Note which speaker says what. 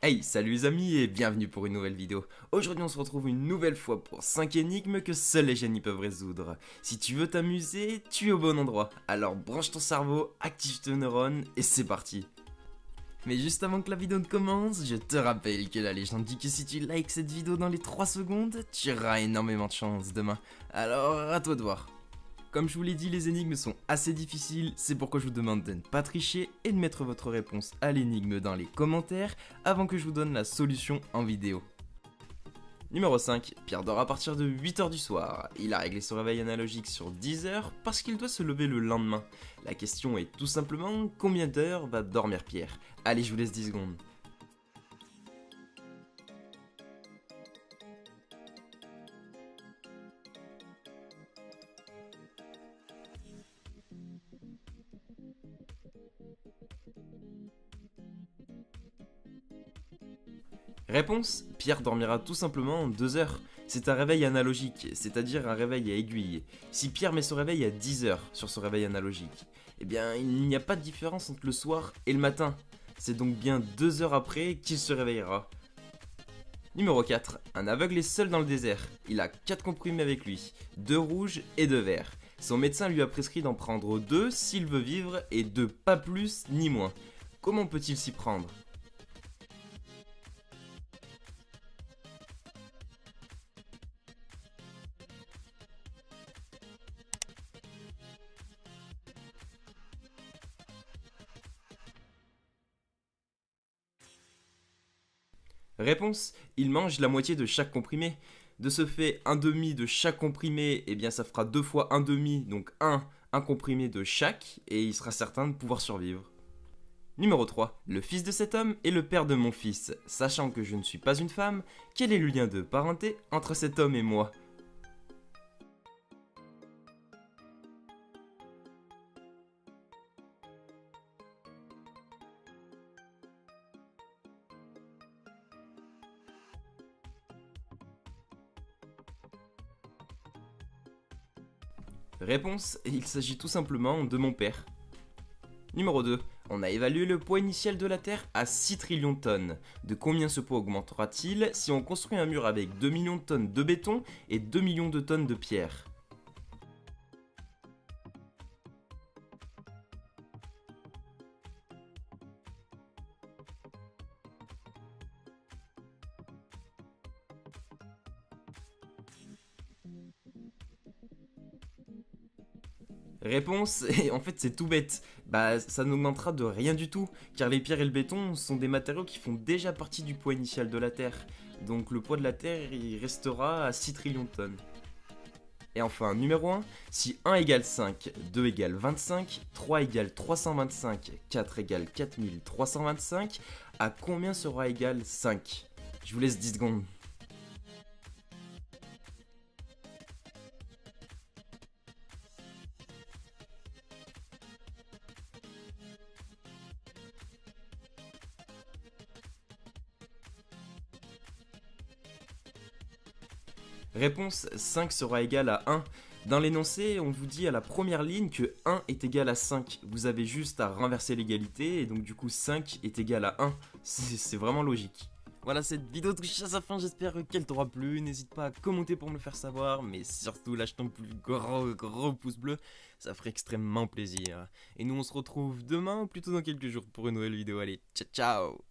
Speaker 1: Hey, salut les amis et bienvenue pour une nouvelle vidéo. Aujourd'hui on se retrouve une nouvelle fois pour 5 énigmes que seuls les génies peuvent résoudre. Si tu veux t'amuser, tu es au bon endroit. Alors branche ton cerveau, active tes neurones et c'est parti. Mais juste avant que la vidéo ne commence, je te rappelle que la légende dit que si tu likes cette vidéo dans les 3 secondes, tu auras énormément de chance demain. Alors à toi de voir. Comme je vous l'ai dit, les énigmes sont assez difficiles, c'est pourquoi je vous demande de ne pas tricher et de mettre votre réponse à l'énigme dans les commentaires avant que je vous donne la solution en vidéo. Numéro 5. Pierre dort à partir de 8 heures du soir. Il a réglé son réveil analogique sur 10 heures parce qu'il doit se lever le lendemain. La question est tout simplement combien d'heures va dormir Pierre. Allez, je vous laisse 10 secondes. Réponse, Pierre dormira tout simplement 2 heures. C'est un réveil analogique, c'est-à-dire un réveil à aiguille. Si Pierre met son réveil à 10 heures sur son réveil analogique, eh bien il n'y a pas de différence entre le soir et le matin. C'est donc bien 2 heures après qu'il se réveillera. Numéro 4. Un aveugle est seul dans le désert. Il a 4 comprimés avec lui, 2 rouges et 2 verts. Son médecin lui a prescrit d'en prendre 2 s'il veut vivre et 2 pas plus ni moins. Comment peut-il s'y prendre? Réponse, il mange la moitié de chaque comprimé. De ce fait, un demi de chaque comprimé, eh bien ça fera 2 fois un demi, donc un comprimé de chaque, et il sera certain de pouvoir survivre. Numéro 3. Le fils de cet homme est le père de mon fils. Sachant que je ne suis pas une femme, quel est le lien de parenté entre cet homme et moi? Réponse, il s'agit tout simplement de mon père. Numéro 2. On a évalué le poids initial de la Terre à 6 trillions de tonnes. De combien ce poids augmentera-t-il si on construit un mur avec 2 millions de tonnes de béton et 2 millions de tonnes de pierre? Réponse, et en fait c'est tout bête. Bah ça n'augmentera de rien du tout, car les pierres et le béton sont des matériaux qui font déjà partie du poids initial de la Terre. Donc le poids de la Terre il restera à 6 trillions de tonnes. Et enfin, numéro 1, si 1 égale 5, 2 égale 25, 3 égale 325, 4 égale 4325, à combien sera égal 5? Je vous laisse 10 secondes. Réponse, 5 sera égal à 1. Dans l'énoncé, on vous dit à la première ligne que 1 est égal à 5. Vous avez juste à renverser l'égalité et donc du coup 5 est égal à 1. C'est vraiment logique. Voilà, cette vidéo touche à sa fin, j'espère qu'elle t'aura plu. N'hésite pas à commenter pour me le faire savoir, mais surtout lâche ton plus gros pouce bleu, ça ferait extrêmement plaisir. Et nous on se retrouve demain ou plutôt dans quelques jours pour une nouvelle vidéo. Allez, ciao ciao!